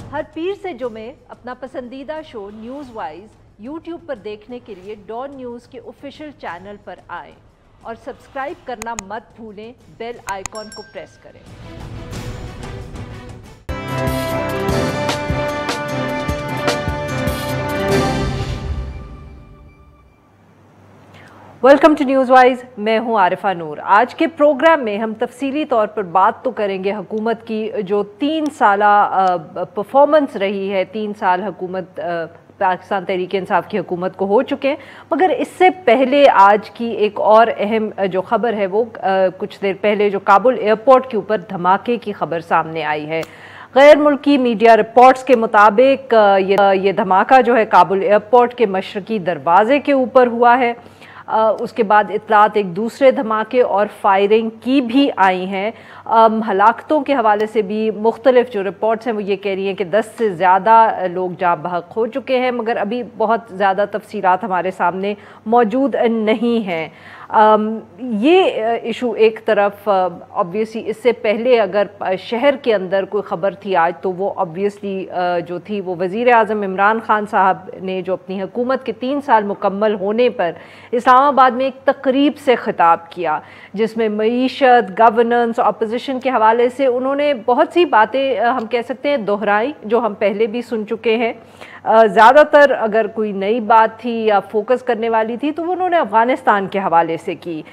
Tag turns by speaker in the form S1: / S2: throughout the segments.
S1: हर पीर से जुमे अपना पसंदीदा शो न्यूज़ वाइज यूट्यूब पर देखने के लिए डॉन न्यूज़ के ऑफिशियल चैनल पर आएं और सब्सक्राइब करना मत भूलें, बेल आइकॉन को प्रेस करें। वेलकम टू न्यूज़ वाइज, मैं हूं आरिफा नूर। आज के प्रोग्राम में हम तफसीली तौर पर बात तो करेंगे हुकूमत की जो 3 साला परफॉर्मेंस रही है। 3 साल हुकूमत पाकिस्तान तहरीक-ए-इंसाफ की हुकूमत को हो चुके हैं, मगर इससे पहले आज की एक और अहम जो खबर है वो कुछ देर पहले जो काबुल एयरपोर्ट के ऊपर धमाके की खबर सामने आई है। गैर मुल्की मीडिया रिपोर्ट्स के मुताबिक ये धमाका जो है काबुल एयरपोर्ट के मशरकी दरवाजे के ऊपर हुआ है। उसके बाद इतलात एक दूसरे धमाके और फायरिंग की भी आई हैं। हलाकतों के हवाले से भी मुख्तलिफ जो रिपोर्ट्स हैं वो ये कह रही हैं कि 10 से ज़्यादा लोग जाँ बहक हो चुके हैं, मगर अभी बहुत ज़्यादा तफसीलात हमारे सामने मौजूद नहीं हैं। ये इशू एक तरफ ऑब्वियसली इससे पहले अगर शहर के अंदर कोई ख़बर थी आज, तो वो ऑब्वियसली जो थी वो वज़ीर आज़म इमरान खान साहब ने जो अपनी हुकूमत के 3 साल मुकम्मल होने पर इस्लामाबाद में एक तकरीब से ख़िताब किया, जिसमें मईशत, गवर्नेंस, अपोजिशन के हवाले से उन्होंने बहुत सी बातें हम कह सकते हैं दोहराई, जो हम पहले भी सुन चुके हैं। ज़्यादातर अगर कोई नई बात थी या फोकस करने वाली थी तो वो उन्होंने अफ़गानिस्तान के हवाले से की,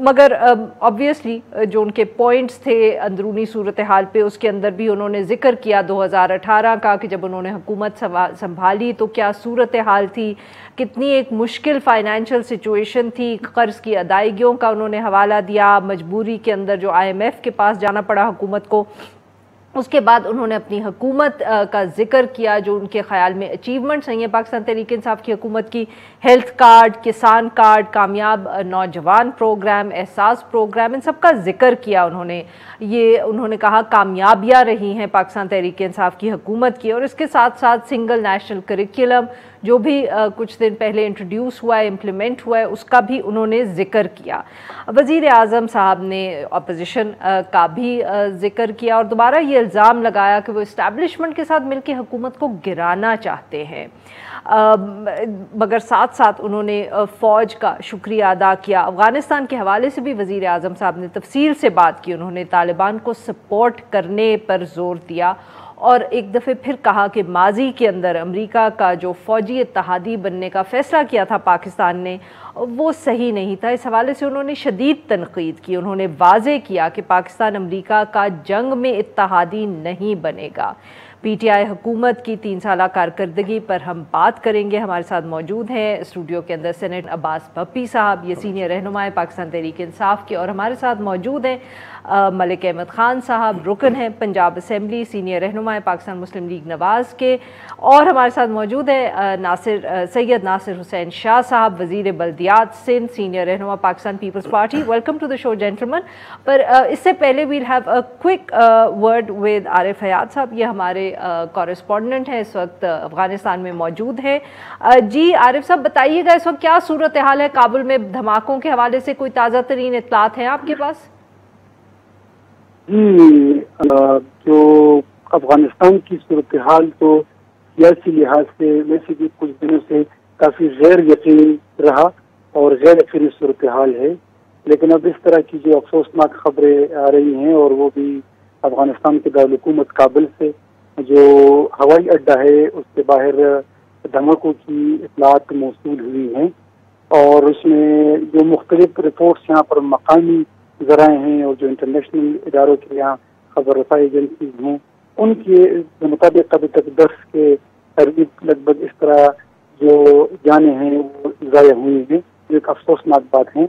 S1: मगर ऑब्वियसली जो उनके पॉइंट्स थे अंदरूनी सूरत हाल पे, उसके अंदर भी उन्होंने ज़िक्र किया 2018 का कि जब उन्होंने हुकूमत संभाली तो क्या सूरत हाल थी, कितनी एक मुश्किल फ़ाइनेंशियल सिचुएशन थी। कर्ज़ की अदायगियों का उन्होंने हवाला दिया, मजबूरी के अंदर जो IMF के पास जाना पड़ा हुकूमत को। उसके बाद उन्होंने अपनी हुकूमत का जिक्र किया जो उनके ख़्याल में अचीवमेंट्स हैं पाकिस्तान तहरीक-ए-इंसाफ की हुकूमत की। हेल्थ कार्ड, किसान कार्ड, कामयाब नौजवान प्रोग्राम, एहसास प्रोग्राम, इन सब का जिक्र किया उन्होंने। ये उन्होंने कहा कामयाबियाँ रही हैं पाकिस्तान तहरीक-ए-इंसाफ की हुकूमत की। और इसके साथ साथ सिंगल नेशनल करिकुलम जो भी कुछ दिन पहले इंट्रोड्यूस हुआ है, इम्प्लीमेंट हुआ है, उसका भी उन्होंने ज़िक्र किया। वज़ीर आज़म साहब ने अपोजिशन का भी ज़िक्र किया और दोबारा ये इल्ज़ाम लगाया कि वो इस्टेब्लिशमेंट के साथ मिलकर हुकूमत को गिराना चाहते हैं। मगर साथ साथ उन्होंने फ़ौज का शुक्रिया अदा किया। अफ़गानिस्तान के हवाले से भी वज़ीर आज़म साहब ने तफसील से बात की। उन्होंने तालिबान को सपोर्ट करने पर ज़ोर दिया और एक दफ़े फिर कहा कि माजी के अंदर अमेरिका का जो फ़ौजी इत्तहादी बनने का फ़ैसला किया था पाकिस्तान ने, वो सही नहीं था। इस हवाले से उन्होंने शदीद तनक़ीद की। उन्होंने वाज़े किया कि पाकिस्तान अमेरिका का जंग में इत्तहादी नहीं बनेगा। PTI हुकूमत की 3 साला कारकर्दगी पर हम बात करेंगे। हमारे साथ मौजूद हैं स्टूडियो के अंदर सेनेट अब्बास भप्पी साहब, ये सीनियर रहनुमाए पाकिस्तान तहरीक-ए-इंसाफ के, और हमारे साथ मौजूद हैं मलिक अहमद ख़ान साहब, रुकन हैं पंजाब असम्बली, सीनियर रहनुमाए पाकिस्तान मुस्लिम लीग नवाज़ के, और हमारे साथ मौजूद है सैयद नासिर हुसैन शाह साहब, वज़ीर बल्दियात सिंध, सीनियर रहनुमा Pakistan Peoples Party. Welcome to the show gentleman. पर इससे पहले we'll have a quick word with Arif Hayat साहब, ये हमारे कॉरेस्पॉन्डेंट हैं, इस वक्त अफ़गानिस्तान में मौजूद हैं। जी आरिफ साहब, बताइएगा इस वक्त क्या सूरत हाल है काबुल में? धमाकों के हवाले से कोई ताज़ा तरीन इत्तलात हैं आपके पास?
S2: जो अफगानिस्तान की सूरत हाल तो सियासी लिहाज से वैसे भी कुछ दिनों से काफी गैर यकीनी रहा और गैर यकीनी सूरत हाल है, लेकिन अब इस तरह की जो अफसोसनाक खबरें आ रही हैं और वो भी अफगानिस्तान के दारुल-हुकूमत काबुल से, जो हवाई अड्डा है उसके बाहर धमाकों की इत्तलात मौसूल हुई हैं और उसमें जो मुख्तलिफ रिपोर्ट्स यहाँ पर मकामी ज़राए हैं और जो इंटरनेशनल इदारों के यहाँ खबर रसाई एजेंसीज हैं उनके मुताबिक अभी तक 10 के करीब लगभग इस तरह जो जाने हैं वो ज़ाया हुई हैं, जो एक अफसोसनाक बात है।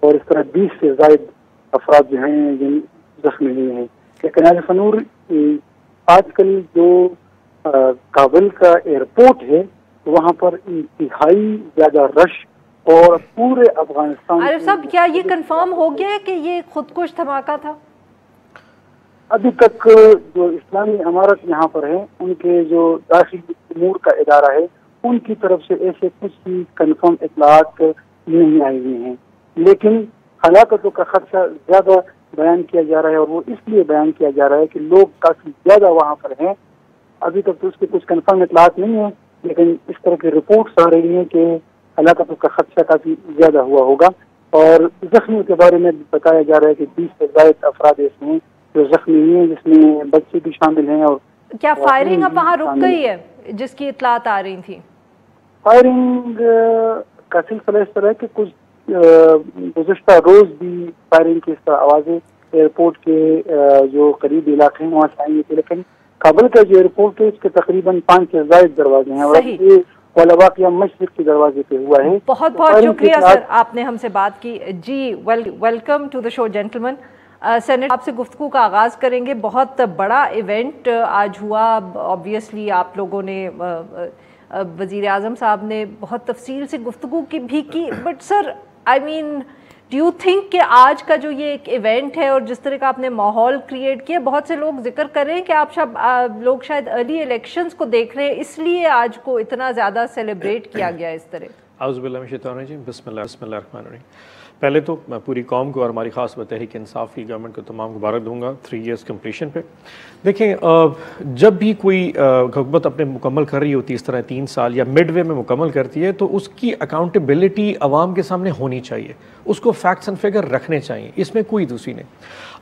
S2: और इस तरह 20 से ज़ायद अफराद जो हैं जिन जख्मी हुए हैं। लेकिन आरिफनूर, आजकल जो काबुल का एयरपोर्ट है वहाँ पर इंतहाई ज़्यादा रश और पूरे अफगानिस्तान।
S1: अरे साहब, क्या ये कंफर्म हो गया है कि ये खुदकुश धमाका था?
S2: अभी तक जो इस्लामी इमारत यहाँ पर है उनके जो दाखिली उमूर का इदारा है उनकी तरफ से ऐसे कुछ ही कंफर्म इत्तलात नहीं आई हुई हैं, लेकिन हलाकतों का खदशा ज्यादा बयान किया जा रहा है और वो इसलिए बयान किया जा रहा है कि लोग काफी ज्यादा वहाँ पर हैं अभी तक तो उसके कुछ कन्फर्म इतलात नहीं है, लेकिन इस तरह की रिपोर्ट्स आ रही हैं कि हलाकतों का खदशा काफी ज्यादा हुआ होगा। और जख्मियों के बारे में बताया जा रहा है कि 20 से ज्यादा अफराद इसमें जो जख्मी हुए हैं, जिसमें बच्चे भी शामिल हैं। और
S1: क्या फायरिंग अब वहाँ रुक गई है जिसकी इतलात आ रही थी?
S2: फायरिंग का सिलसिला इस तरह है कि कुछ गुज़िश्ता रोज भी फायरिंग की आवाजें एयरपोर्ट के जो करीबी इलाके हैं वहाँ से आई थी, लेकिन काबुल का जो एयरपोर्ट है उसके तकरीबन 5 से ज्यादा दरवाजे हैं और ये वाला वाक़या मशरिक़ के दरवाजे पे हुआ है।
S1: बहुत बहुत शुक्रिया सर, आपने हमसे बात की जी। Welcome to the show gentleman. Senator, आपसे गुफ्तगू का आगाज़ करेंगे। बहुत बड़ा इवेंट आज हुआ। ऑब्वियसली आप लोगों ने वज़ीर आज़म साहब ने बहुत तफसील से गुफ्तगू की, but sir I mean do you think कि आज का जो ये एक इवेंट है और जिस तरह का आपने माहौल क्रिएट किया, बहुत से लोग जिक्र कर रहे हैं कि आप लोग शायद अर्ली इलेक्शंस को देख रहे हैं, इसलिए आज को इतना ज़्यादा सेलिब्रेट किया गया इस तरह।
S3: बिस्मिल्लाह। पहले तो मैं पूरी कौम को और हमारी ख़ास तहरीक इंसाफ की गवर्नमेंट को तमाम मुबारक दूंगा 3 इयर्स कंप्लीशन पे। देखें, जब भी कोई हुकूमत अपने मुकम्मल कर रही होती है इस तरह 3 साल या मिडवे में मुकम्मल करती है, तो उसकी अकाउंटेबिलिटी आवाम के सामने होनी चाहिए, उसको फैक्ट्स एंड फिगर रखने चाहिए, इसमें कोई दूसरी नहीं।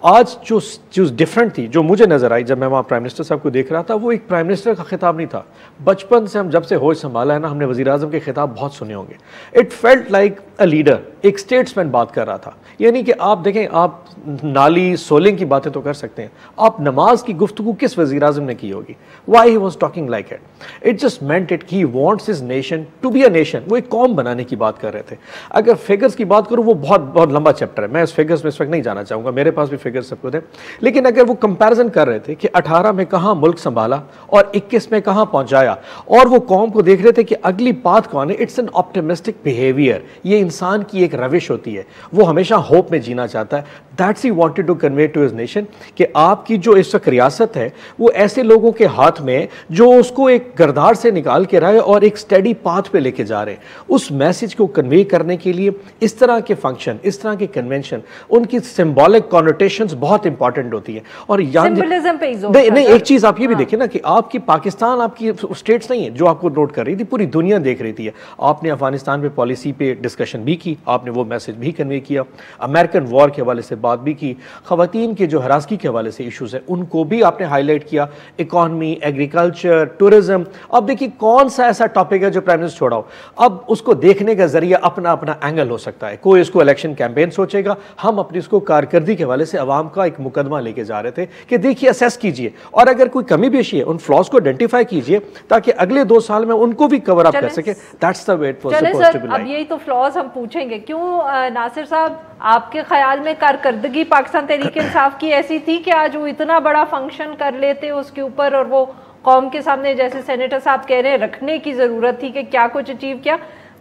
S3: आज जो चीज़ डिफरेंट थी, जो मुझे नज़र आई जब मैं वहाँ प्राइम मिनिस्टर साहब को देख रहा था, वो एक प्राइम मिनिस्टर का खिताब नहीं था। बचपन से हम जब से होश संभाला है ना, हमने वज़ीर आज़म के खिताब बहुत सुने होंगे। It felt like a leader, एक स्टेट्समैन बात कर रहा था। यानी कि आप देखें, आप नाली सोलिंग की बातें तो कर सकते हैं, आप नमाज की गुफ्तगू किस वज़ीर आज़म ने की होगी? Why he was talking like it? It just meant it he wants his nation to be a nation. वो एक कौम बनाने की बात कर रहे थे। अगर फिगर्स की बात करूँ, वो बहुत लंबा चैप्टर है, मैं इस फिगर्स में इस वक्त नहीं जाना चाहूँगा, मेरे पास भी फिगर्स सब कुछ है। लेकिन अगर वो कंपैरिजन कर रहे थे कि 18 में कहाँ मुल्क संभाला और 21 में कहाँ पहुँचाया, और वो कौम को देख रहे थे कि अगली बात कौन है, इट्स एन ऑप्टिमिस्टिक बिहेवियर। ये इंसान की एक रविश होती है, वो हमेशा होप में जीना चाहता है। That's he wanted to convey to his nation कि आपकी जो इस वक्त रियासत है वो ऐसे लोगों के हाथ में जो उसको एक गर्दार से निकाल के रहे और एक स्टडी पाथ पे लेके जा रहे हैं। उस मैसेज को कन्वे करने के लिए इस तरह के फंक्शन, इस तरह के कन्वेंशन, उनकी सिंबॉलिक कॉनोटेशंस बहुत इंपॉर्टेंट होती है। और नहीं, एक चीज आप ये भी देखिए ना कि आपकी पाकिस्तान आपकी स्टेट्स नहीं है जो आपको नोट कर रही थी, पूरी दुनिया देख रही थी। आपने अफगानिस्तान पे पॉलिसी पे डिस्कशन भी की, आपने वो मैसेज भी कन्वे किया, अमेरिकन वॉर के हवाले से बात भी की, खवातीन के जो हरासगी के हवाले से इश्यूज है उनको भी आपने हाईलाइट किया, इकॉनमी, एग्रीकल्चर, टूरिज्म। अब देखिए कौन सा ऐसा टॉपिक है जो प्राइम मिनिस्टर छोड़ा हो। अब उसको देखने का जरिया अपना अपना एंगल हो सकता है। कोई इसको इलेक्शन कैंपेन सोचेगा, हम अपनी उसको कारकर्दगी के हवाले से अवाम का एक मुकदमा लेके जा रहे थे कि देखिए असेस कीजिए, और अगर कोई कमी पेशी है उन फ्लॉज को आइडेंटिफाई कीजिए ताकि अगले 2 साल में उनको भी कवर अप कर सके। That's the way it was supposed to be like.
S1: अब यही तो फ्लॉज हम पूछेंगे। क्यों नासिर साहब, आपके ख्याल में कारकर्दगी पाकिस्तान तहरीक इंसाफ की ऐसी थी कि आज वो इतना बड़ा फंक्शन कर लेते उसके ऊपर, और वो कौम के सामने, जैसे सेनेटर साहब कह रहे हैं, रखने की जरूरत थी कि क्या कुछ अचीव किया,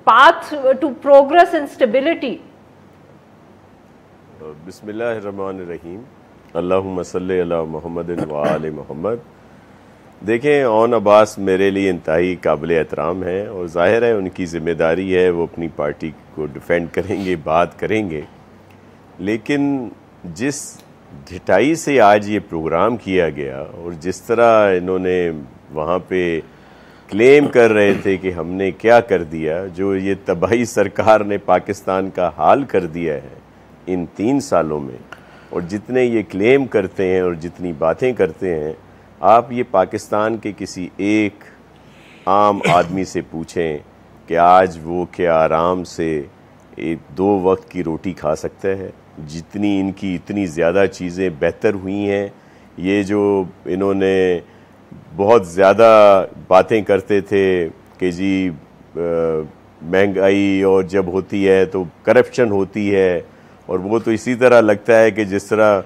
S1: path to progress and stability?
S4: बिस्मिल्लाहिर्रहमानिर्रहीम, अल्लाहुम्मा सल्ली अला मुहम्मद व आले मुहम्मद। देखें, ओन अब्बास मेरे लिए इंतहाई काबिल एहतराम है और ज़ाहिर है उनकी ज़िम्मेदारी है, वो अपनी पार्टी को डिफेंड करेंगे, बात करेंगे। लेकिन जिस ढिठाई से आज ये प्रोग्राम किया गया और जिस तरह इन्होंने वहाँ पे क्लेम कर रहे थे कि हमने क्या कर दिया, जो ये तबाही सरकार ने पाकिस्तान का हाल कर दिया है इन 3 सालों में, और जितने ये क्लेम करते हैं और जितनी बातें करते हैं, आप ये पाकिस्तान के किसी एक आम आदमी से पूछें कि आज वो क्या आराम से 2 वक्त की रोटी खा सकता है? जितनी इनकी इतनी ज़्यादा चीज़ें बेहतर हुई हैं। ये जो इन्होंने बहुत ज़्यादा बातें करते थे कि जी महंगाई और जब होती है तो करप्शन होती है, और वो तो इसी तरह लगता है कि जिस तरह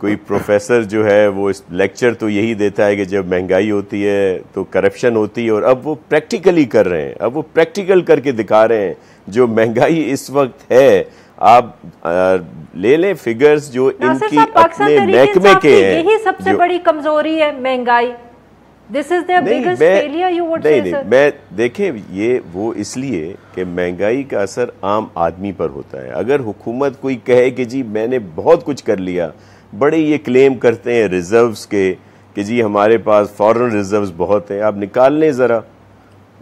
S4: कोई प्रोफेसर जो है वो इस लेक्चर तो यही देता है कि जब महंगाई होती है तो करप्शन होती है, और अब वो प्रैक्टिकली कर रहे हैं, अब वो प्रैक्टिकल करके दिखा रहे हैं। जो महंगाई इस वक्त है, आप ले लें फिगर्स जो इनकी अपने महकमे के हैं,
S1: यही सबसे बड़ी कमजोरी है महंगाई। This is their biggest failure you would say sir.
S4: मैं देखें, ये वो इसलिए कि महंगाई का असर आम आदमी पर होता है। अगर हुकूमत कोई कहे कि जी मैंने बहुत कुछ कर लिया, बड़े ये क्लेम करते हैं रिजर्व्स के कि जी हमारे पास फॉरेन रिजर्व्स बहुत हैं। आप निकाल लें ज़रा,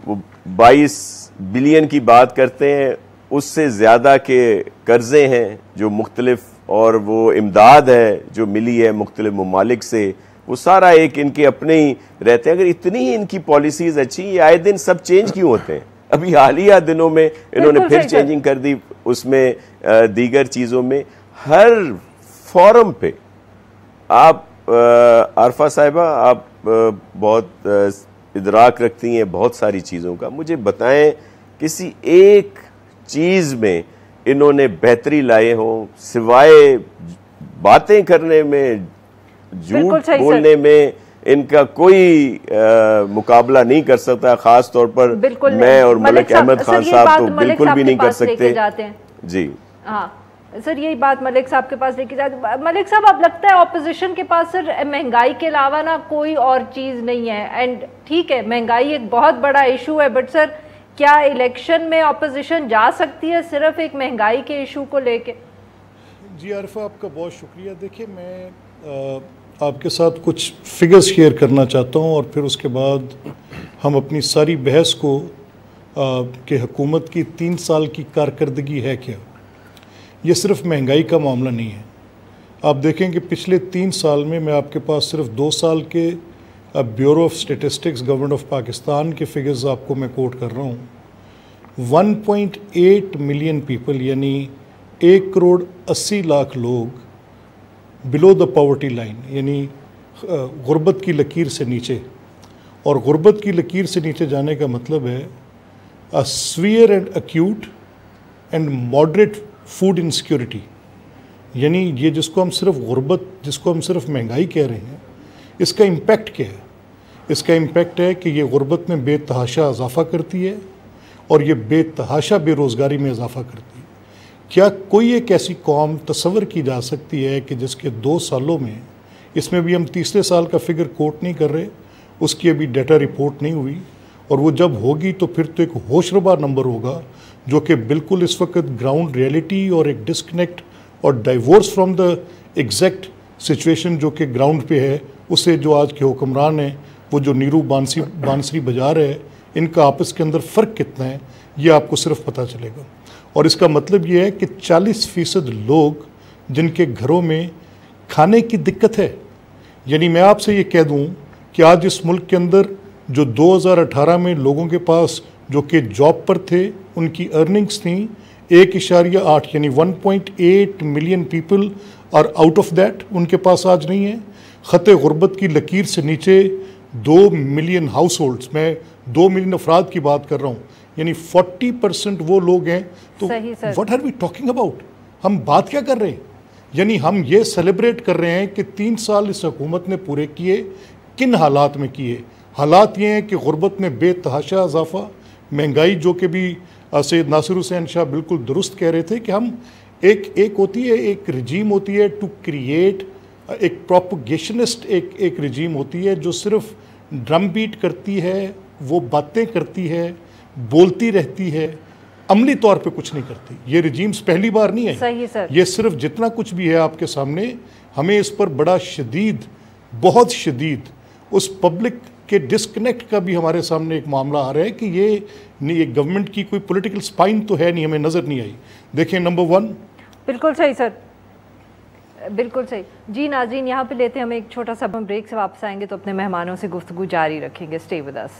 S4: वो 22 बिलियन की बात करते हैं, उससे ज़्यादा के कर्जे हैं जो मुख्तलिफ, और वो इमदाद है जो मिली है मुख्तलिफ ममालिक से, वो सारा एक इनके अपने ही रहते हैं। अगर इतनी ही इनकी पॉलिसीज अच्छी, ये आए दिन सब चेंज क्यों होते हैं? अभी हालिया दिनों में इन्होंने फिर चेंजिंग कर दी, उसमें दीगर चीज़ों में। हर फोरम पे आप आरफा साहिबा, आप बहुत इदराक रखती हैं बहुत सारी चीज़ों का, मुझे बताएं किसी एक चीज़ में इन्होंने बेहतरी लाए हों, सिवाय बातें करने में, झूठ बोलने में इनका कोई मुकाबला नहीं कर सकता। खास तौर पर मैं और मलिक अहमद खान साहब तो बिल्कुल भी नहीं कर सकते। जी
S1: हाँ सर, यही बात मलिक साहब के पास लेके जाते। मलिक साहब, अब लगता है ऑपोजिशन के पास सर महंगाई के अलावा ना कोई और चीज़ नहीं है। एंड ठीक है, महंगाई एक बहुत बड़ा इशू है, बट सर क्या इलेक्शन में ऑपोजिशन जा सकती है सिर्फ एक महंगाई के इशू को लेके?
S5: जी आरिफा, आपका बहुत शुक्रिया। देखिए, मैं आपके साथ कुछ फिगर्स शेयर करना चाहता हूं और फिर उसके बाद हम अपनी सारी बहस को कि हुकूमत की 3 साल की कारकर्दगी है क्या। ये सिर्फ महंगाई का मामला नहीं है। आप देखें कि पिछले 3 साल में, मैं आपके पास सिर्फ 2 साल के bureau of statistics government of Pakistan के फिगर्स आपको मैं कोट कर रहा हूँ। 1.8 मिलियन पीपल, यानी 1 करोड़ 80 लाख लोग बिलो द पॉवर्टी लाइन, यानी गुर्बत की लकीर से नीचे। और गुर्बत की लकीर से नीचे जाने का मतलब है severe and acute and moderate food insecurity. यानी ये जिसको हम सिर्फ गुर्बत, जिसको हम सिर्फ महंगाई कह रहे हैं, इसका इम्पैक्ट क्या है? इसका इम्पैक्ट है कि ये गुर्बत में बेतहाशा इजाफ़ा करती है और ये बेतहाशा बेरोज़गारी में इजाफ़ा करती है। क्या कोई एक ऐसी कौम तस्वर की जा सकती है कि जिसके 2 सालों में, इसमें भी हम तीसरे साल का फिगर कोट नहीं कर रहे, उसकी अभी डाटा रिपोर्ट नहीं हुई, और वो जब होगी तो फिर तो एक होशरुबा नंबर होगा जो कि बिल्कुल इस वक्त ग्राउंड रियलिटी और एक डिस्कनेक्ट और divorce from the exact situation जो कि ग्राउंड पे है, उससे जो आज के हुक्मरान हैं, वो जो नीरू बांसुरी बजा रहे हैं, इनका आपस के अंदर फ़र्क कितना है ये आपको सिर्फ पता चलेगा। और इसका मतलब ये है कि 40% लोग जिनके घरों में खाने की दिक्कत है, यानी मैं आपसे ये कह दूं कि आज इस मुल्क के अंदर जो 2018 में लोगों के पास जो कि जॉब पर थे, उनकी अर्निंग्स थी 1.8, यानी 1.8 मिलियन पीपल और आउट ऑफ दैट उनके पास आज नहीं है। ख़ते गुर्बत की लकीर से नीचे 2 मिलियन हाउस होल्ड्स, मैं 2 मिलियन अफराद की बात कर रहा हूँ, यानी 40% वो लोग हैं। तो what are we talking about? हम बात क्या कर रहे हैं? यानी हम ये सेलिब्रेट कर रहे हैं कि 3 साल इस हुकूमत ने पूरे किए। किन हालात में किए? हालात ये हैं कि गुर्बत में बेतहाशा इजाफा, महंगाई, जो कि भी सैयद नासिर हुसैन शाह बिल्कुल दुरुस्त कह रहे थे कि हम एक होती है, एक रिजीम होती है टू क्रिएट, एक प्रोपगेशनिस्ट एक रिजीम होती है जो सिर्फ ड्रम बीट करती है, वो बातें करती है, बोलती रहती है, अमली तौर पे कुछ नहीं करती। ये रिजीम्स पहली बार नहीं है।
S1: सही सर।
S5: ये सिर्फ जितना कुछ भी है आपके सामने, हमें इस पर बड़ा शदीद, बहुत शदीद उस पब्लिक के डिस्कनेक्ट का भी हमारे सामने एक मामला आ रहा है कि ये गवर्नमेंट की कोई पॉलिटिकल स्पाइन तो है नहीं, हमें नज़र नहीं आई। देखें, नंबर 1।
S1: बिल्कुल सही सर, बिल्कुल सही। जी नाज़रीन, यहाँ पे लेते हैं हम एक छोटा सा ब्रेक, से वापस आएंगे तो अपने मेहमानों से गुफ्तगू जारी रखेंगे। Stay with us.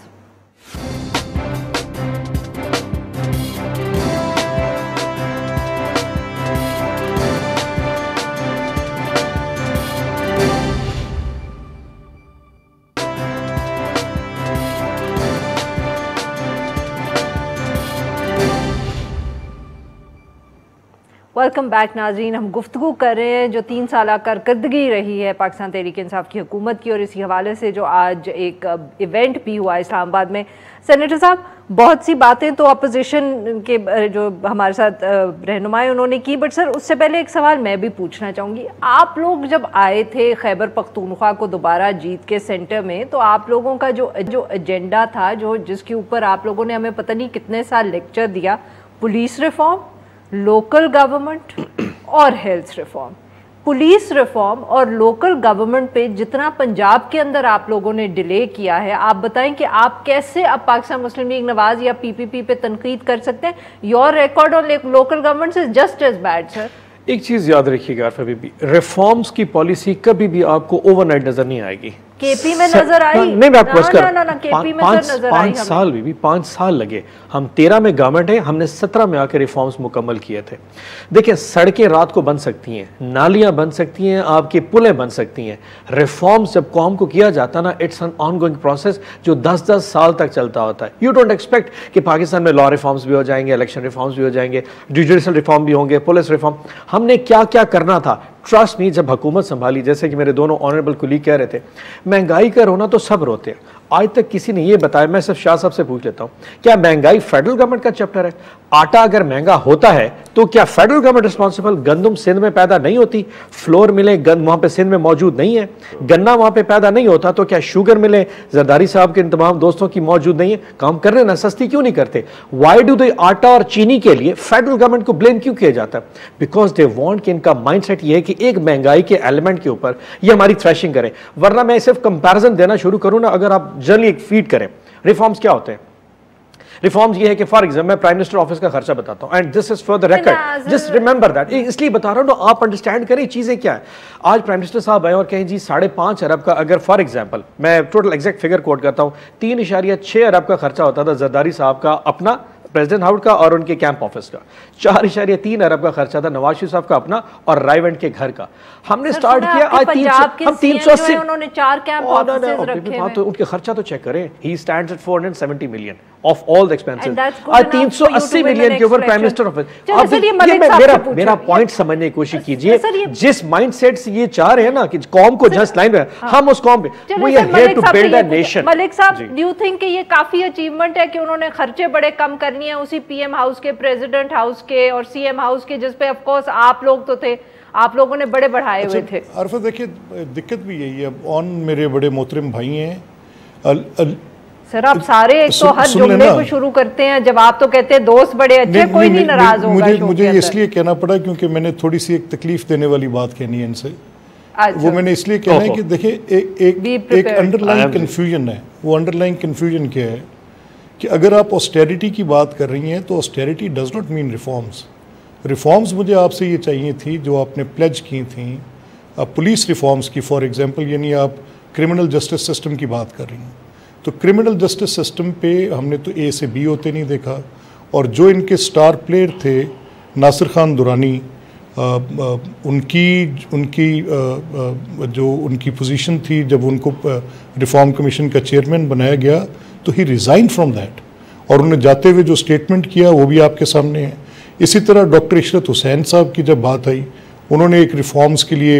S1: Welcome back नाज़रीन। हम गुफ्तगू कर रहे हैं जो 3 साल कारकर्दगी रही है पाकिस्तान तहरीक इंसाफ की हुकूमत की, और इसी हवाले से जो आज एक इवेंट भी हुआ इस्लामाबाद में। सेनेटर साहब, बहुत सी बातें तो अपोजिशन के जो हमारे साथ रहनुमाएं उन्होंने की, बट सर उससे पहले एक सवाल मैं भी पूछना चाहूँगी। आप लोग जब आए थे खैबर पख्तूनख्वा को दोबारा जीत के सेंटर में, तो आप लोगों का जो एजेंडा था, जो जिसके ऊपर आप लोगों ने हमें पता नहीं कितने साल लेक्चर दिया, पुलिस रिफॉर्म, लोकल गवर्नमेंट और हेल्थ रिफॉर्म। पुलिस रिफॉर्म और लोकल गवर्नमेंट पे जितना पंजाब के अंदर आप लोगों ने डिले किया है, आप बताएं कि आप कैसे अब पाकिस्तान मुस्लिम लीग नवाज या पीपीपी पे तनकीद कर सकते हैं? योर रिकॉर्ड और local government is just as bad sir. एक
S3: चीज याद रखिएगा बीबी, रिफॉर्म्स की पॉलिसी कभी भी आपको ओवरनाइट नजर नहीं आएगी।
S1: केपी में नजर आई
S3: नहीं, मैं आपको
S1: केपी में नजर आई।
S3: 5 साल बीबी, 5 साल लगे। हम 13 में गवर्नमेंट है, हमने 17 में आके रिफॉर्म्स मुकम्मल किए थे। देखिए, सड़कें रात को बन सकती हैं, नालियां बन सकती हैं, आपकी पुलें बन सकती हैं। रिफॉर्म्स जब कौम को किया जाता ना, इट्स एन ऑनगोइंग प्रोसेस जो 10-10 साल तक चलता होता है। यू डोंट एक्सपेक्ट कि पाकिस्तान में लॉ रिफॉर्म्स भी हो जाएंगे, इलेक्शन रिफॉर्म्स भी हो जाएंगे, जुडिशल रिफॉर्म भी होंगे, पुलिस रिफॉर्म। हमने क्या क्या करना था, ट्रस्ट मी, जब हुकूमत संभाली, जैसे कि मेरे दोनों ऑनरेबल कुलीग कह रहे थे, महंगाई का रोना तो सब रोते हैं। आज तक किसी ने यह बताया, मैं सिर्फ शाह साहब से पूछ लेता हूं, क्या महंगाई फेडरल गवर्नमेंट का चैप्टर है? आटा अगर महंगा होता है तो क्या फेडरल गवर्नमेंट रिस्पॉन्सिबल? गंदम सिंध में पैदा नहीं होती, फ्लोर मिले वहां पे सिंध में मौजूद नहीं है, गन्ना वहां पे पैदा नहीं होता, तो क्या शुगर मिले जरदारी साहब के तमाम दोस्तों की मौजूद नहीं है? काम कर रहे ना, सस्ती क्यों नहीं करते? वाई डू दे आटा और चीनी के लिए फेडरल गवर्नमेंट को ब्लेम क्यों किया जाता है? बिकॉज दे वांट कि इनका माइंडसेट ये है कि एक महंगाई के एलिमेंट के ऊपर ये हमारी थ्रेशिंग करें। वरना मैं सिर्फ कंपैरिजन देना शुरू करूं ना, अगर आप जनरली एक फीड करें, रिफॉर्म्स क्या होते हैं? रिफॉर्म्स ये है कि फॉर एग्जाम्पल मैं प्राइम मिनिस्टर ऑफिस का खर्चा बताता हूं, and this is for the record, just remember that, इसलिए बता रहा हूं ना, आप अंडरस्टैंड करें चीजें क्या है। आज प्राइम मिनिस्टर साहब आए और कहें जी 5.5 अरब का, अगर फॉर एग्जाम्पल मैं टोटल एग्जैक्ट फिगर कोट करता हूं, 3.6 अरब का खर्चा होता था जरदारी साहब का अपना, प्रेसिडेंट हाउस का और उनके कैंप ऑफिस का। 4.3 अरब का खर्चा था नवाज शरीफ साहब का अपना और रायवेंट के घर का। हमने स्टार्ट किया आज 380,
S1: उन्होंने 4 कैंप ऑफिसेस रखे हैं।
S3: तो उनके खर्चा तो चेक करें, he stands eight 470 million of all the expenses. आज 380 मिलियन के ऊपर प्राइम मिनिस्टर ऑफिस। मेरा पॉइंट समझने की कोशिश कीजिए, जिस माइंडसेट से ये चाह रहे हैं ना कि कौम को जस्ट लाइन में, हम उस कौम पे, we are here to build a nation.
S1: Malik साहब, डू यू थिंक कि ये काफी अचीवमेंट है कि उन्होंने खर्चे बड़े कम करनी है उसी पीएम हाउस के, प्रेसिडेंट हाउस के और सीएम हाउस के, जिस पे ऑफ कोर्स आप लोग तो थे, आप लोगों ने बड़े बढ़ाए हुए थे?
S5: अरफा, देखिए दिक्कत भी यही है, ऑन मेरे बड़े मोहतरम भाई हैं।
S1: सर, आप सारे एक तो हर जुमले को शुरू करते हैं, जब आप तो कहते हैं दोस्त बड़े अच्छे, कोई नहीं नाराज होगा।
S5: मुझे इसलिए कहना पड़ा क्योंकि मैंने थोड़ी सी एक तकलीफ देने वाली बात कहनी है इनसे। वो मैंने इसलिए कहना है कि देखिए एक अंडरलाइन कंफ्यूजन है। वो अंडरलाइन कंफ्यूजन क्या है कि अगर आप ऑस्टेरिटी की बात कर रही हैं तो austerity does not mean reforms. Reforms मुझे आपसे ये चाहिए थी जो आपने प्लेज की थी पुलिस रिफॉर्म्स की, फॉर एग्जांपल, यानी आप क्रिमिनल जस्टिस सिस्टम की बात कर रही हैं, तो क्रिमिनल जस्टिस सिस्टम पे हमने तो ए से बी होते नहीं देखा, और जो इनके स्टार प्लेयर थे नासिर खान दुरानी, जो उनकी पोजीशन थी जब उनको रिफॉर्म कमीशन का चेयरमैन बनाया गया तो ही रिज़ाइन फ्रॉम दैट, और उन्होंने जाते हुए जो स्टेटमेंट किया वो भी आपके सामने है। इसी तरह डॉक्टर इशरत हुसैन साहब की जब बात आई, उन्होंने एक रिफॉर्म्स के लिए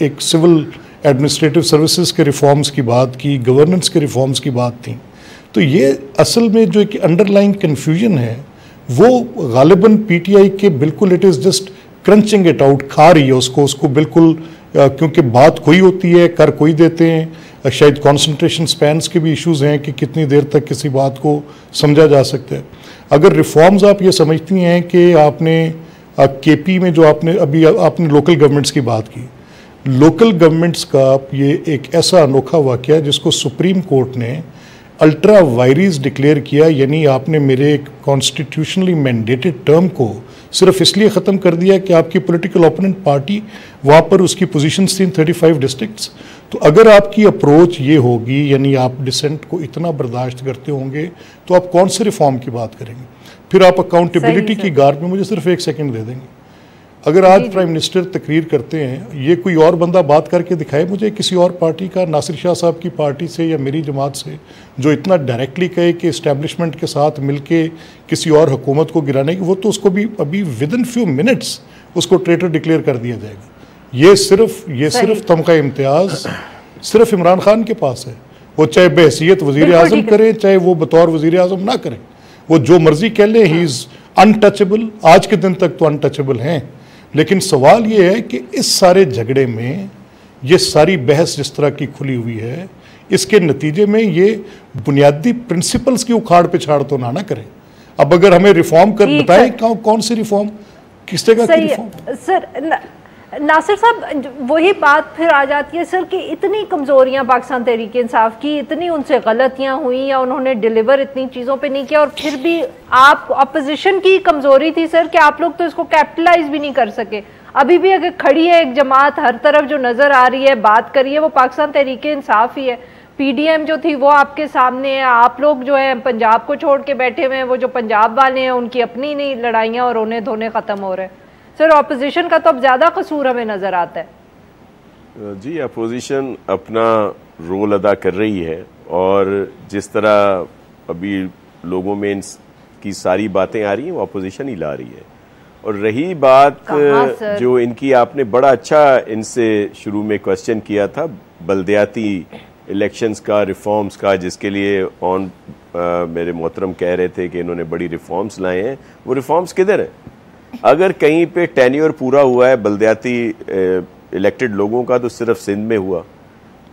S5: एक सिविल एडमिनिस्ट्रेटिव सर्विसेज के रिफॉर्म्स की बात की, गवर्नेंस के रिफॉर्म्स की बात थी। तो ये असल में जो एक अंडरलाइन कन्फ्यूजन है वो गालिबन पीटीआई के बिल्कुल it is just crunching it out, खा रही है उसको बिल्कुल, क्योंकि बात कोई होती है, कर कोई देते हैं। शायद कंसंट्रेशन स्पैन्स के भी इश्यूज़ हैं कि कितनी देर तक किसी बात को समझा जा सकता है। अगर रिफॉर्म्स आप ये समझती हैं कि आपने केपी में जो आपने लोकल गवर्नमेंट्स की बात की, लोकल गवर्नमेंट्स का ये एक ऐसा अनोखा वाक़या जिसको सुप्रीम कोर्ट ने अल्ट्रा वायरीज डिक्लेयर किया, यानी आपने मेरे एक कॉन्स्टिट्यूशनली मैंडेटेड टर्म को सिर्फ इसलिए ख़त्म कर दिया कि आपकी पॉलिटिकल ओपोनेंट पार्टी वहाँ पर उसकी पोजीशंस थी 35 डिस्ट्रिक्ट्स। तो अगर आपकी अप्रोच ये होगी, यानी आप डिसेंट को इतना बर्दाश्त करते होंगे, तो आप कौन से रिफॉर्म की बात करेंगे? फिर आप अकाउंटेबिलिटी की गार में मुझे सिर्फ 1 सेकंड दे देंगे। अगर आज प्राइम मिनिस्टर तकरीर करते हैं, ये कोई और बंदा बात करके दिखाए मुझे किसी और पार्टी का, नासिर शाह साहब की पार्टी से या मेरी जमात से, जो इतना डायरेक्टली कहे कि इस्टेब्लिशमेंट के साथ मिलके किसी और हुकूमत को गिराने की, वो तो उसको भी अभी विद इन फ्यू मिनट्स उसको ट्रेटर डिक्लेयर कर दिया जाएगा। ये सिर्फ तमगा इम्तियाज सिर्फ इमरान खान के पास है। वो चाहे बहसीयत वज़ीर आज़म करें, चाहे वो बतौर वज़ीर आज़म ना करें, वो जो मर्जी कह लें, ही इज़ अनटचेबल। आज के दिन तक तो अनटचेबल हैं। लेकिन सवाल ये है कि इस सारे झगड़े में ये सारी बहस जिस तरह की खुली हुई है, इसके नतीजे में ये बुनियादी प्रिंसिपल्स की उखाड़ पिछाड़ तो ना करें। अब अगर हमें रिफॉर्म कर बताएं कौन सी रिफॉर्म, किस जगह की रिफॉर्म?
S1: सर नासिर साहब, वही बात फिर आ जाती है सर कि इतनी कमज़ोरियां पाकिस्तान तहरीक इंसाफ की, इतनी उनसे गलतियां हुई या उन्होंने डिलीवर इतनी चीज़ों पे नहीं किया, और फिर भी आप अपोजिशन की कमज़ोरी थी सर कि आप लोग तो इसको कैपिटलाइज भी नहीं कर सके। अभी भी अगर खड़ी है एक जमात, हर तरफ जो नज़र आ रही है, बात करी है, वो पाकिस्तान तहरीक इंसाफ ही है। पीडीएम जो थी वो आपके सामने है, आप लोग जो है पंजाब को छोड़ के बैठे हुए हैं, वो जो पंजाब वाले हैं उनकी अपनी नहीं लड़ाइयाँ और रोने धोने ख़त्म हो रहे हैं। सर अपोजिशन का तो अब ज़्यादा कसूर हमें नज़र आता है।
S4: जी, अपोजिशन अपना रोल अदा कर रही है, और जिस तरह अभी लोगों में इनकी सारी बातें आ रही हैं वो अपोजिशन ही ला रही है। और रही बात जो इनकी, आपने बड़ा अच्छा इनसे शुरू में क्वेश्चन किया था बल्दियाती इलेक्शंस का, रिफॉर्म्स का, जिसके लिए मेरे मोहतरम कह रहे थे कि इन्होंने बड़ी रिफॉर्म्स लाए हैं। वो रिफॉर्म्स किधर हैं? अगर कहीं पे टेन्योर पूरा हुआ है बल्दियाती इलेक्टेड लोगों का तो सिर्फ सिंध में हुआ।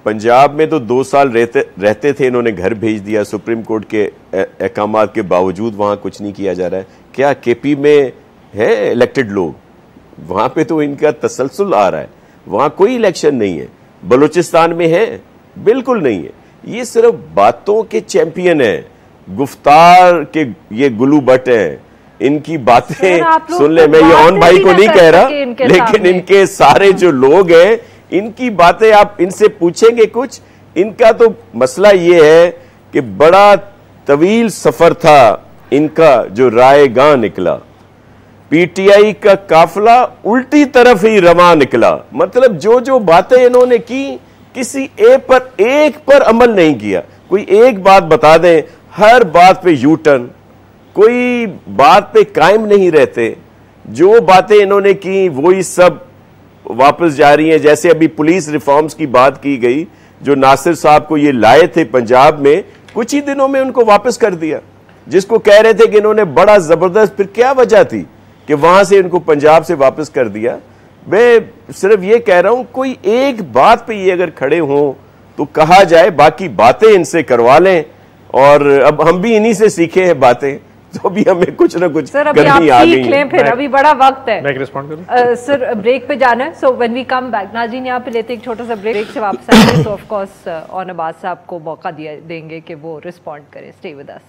S4: पंजाब में तो 2 साल रहते थे, इन्होंने घर भेज दिया। सुप्रीम कोर्ट के अहकामात के बावजूद वहाँ कुछ नहीं किया जा रहा है। क्या केपी में है इलेक्टेड लोग? वहाँ पे तो इनका तसलसल आ रहा है, वहाँ कोई इलेक्शन नहीं है। बलूचिस्तान में है? बिल्कुल नहीं है। ये सिर्फ बातों के चैंपियन है, गुफ्तार के ये गुलू बट हैं। इनकी बातें सुन ले, मैं ये ऑन भाई को नहीं कह रहा, लेकिन इनके सारे जो लोग हैं, इनकी बातें आप इनसे पूछेंगे कुछ, इनका तो मसला ये है कि बड़ा तवील सफर था इनका जो राय गांव निकला। पीटीआई का काफिला उल्टी तरफ ही रवा निकला। मतलब जो जो बातें इन्होंने की, किसी एक पर अमल नहीं किया। कोई एक बात बता दें, हर बात पे यू टर्न, कोई बात पे कायम नहीं रहते। जो बातें इन्होंने की वही सब वापस जा रही हैं। जैसे अभी पुलिस रिफॉर्म्स की बात की गई, जो नासिर साहब को ये लाए थे पंजाब में, कुछ ही दिनों में उनको वापस कर दिया। जिसको कह रहे थे कि इन्होंने बड़ा जबरदस्त, फिर क्या वजह थी कि वहां से इनको पंजाब से वापस कर दिया। मैं सिर्फ ये कह रहा हूं, कोई एक बात पे ये अगर खड़े हों तो कहा जाए, बाकी बातें इनसे करवा लें। और अब हम भी इन्हीं से सीखे हैं बातें, तो अभी हमें कुछ ना कुछ करनी आ गई है।
S1: फिर अभी बड़ा वक्त है।
S3: मैं रिस्पॉन्ड करूं?
S1: सर ब्रेक पे जाना है, so when we come back, नाज़रीन यहाँ पे लेते एक छोटा सा ब्रेक से वापस आएंगे तो ऑफ कोर्स ऑन अब्बास साहब को मौका देंगे कि वो रिस्पॉन्ड करें। Stay with us.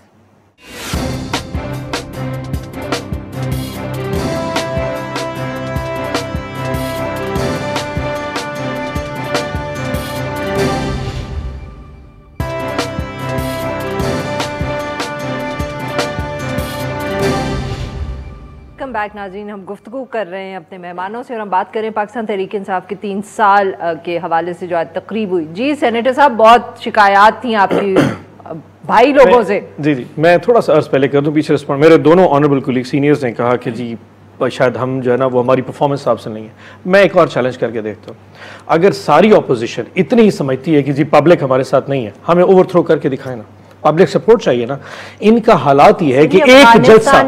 S1: बैक नाज़रीन, हम गुफ्तगू कर रहे हैं अपने मेहमानों से और हम बात करें पाकिस्तान तहरीक इंसाफ के 3 साल के हवाले से जो आज तकरीब हुई। जी सेनेटर साहब, बहुत शिकायत थी आपकी भाई लोगों से। जी,
S3: मैं थोड़ा सा अर्ज पहले कर दूं, पीछे रिस्पॉन्ड। मेरे दोनों ऑनरेबल कुलीग सीनियर्स ने कहा कि जी शायद हम जो है ना वो हमारी परफॉर्मेंस हिसाब से नहीं है। मैं एक और चैलेंज करके देखता हूँ, अगर सारी ऑपोजिशन इतनी ही समझती है कि जी पब्लिक हमारे साथ नहीं है, हमें ओवरथ्रो करके दिखाए ना। पब्लिक सपोर्ट चाहिए ना। इनका हालात ये है कि एक जलसा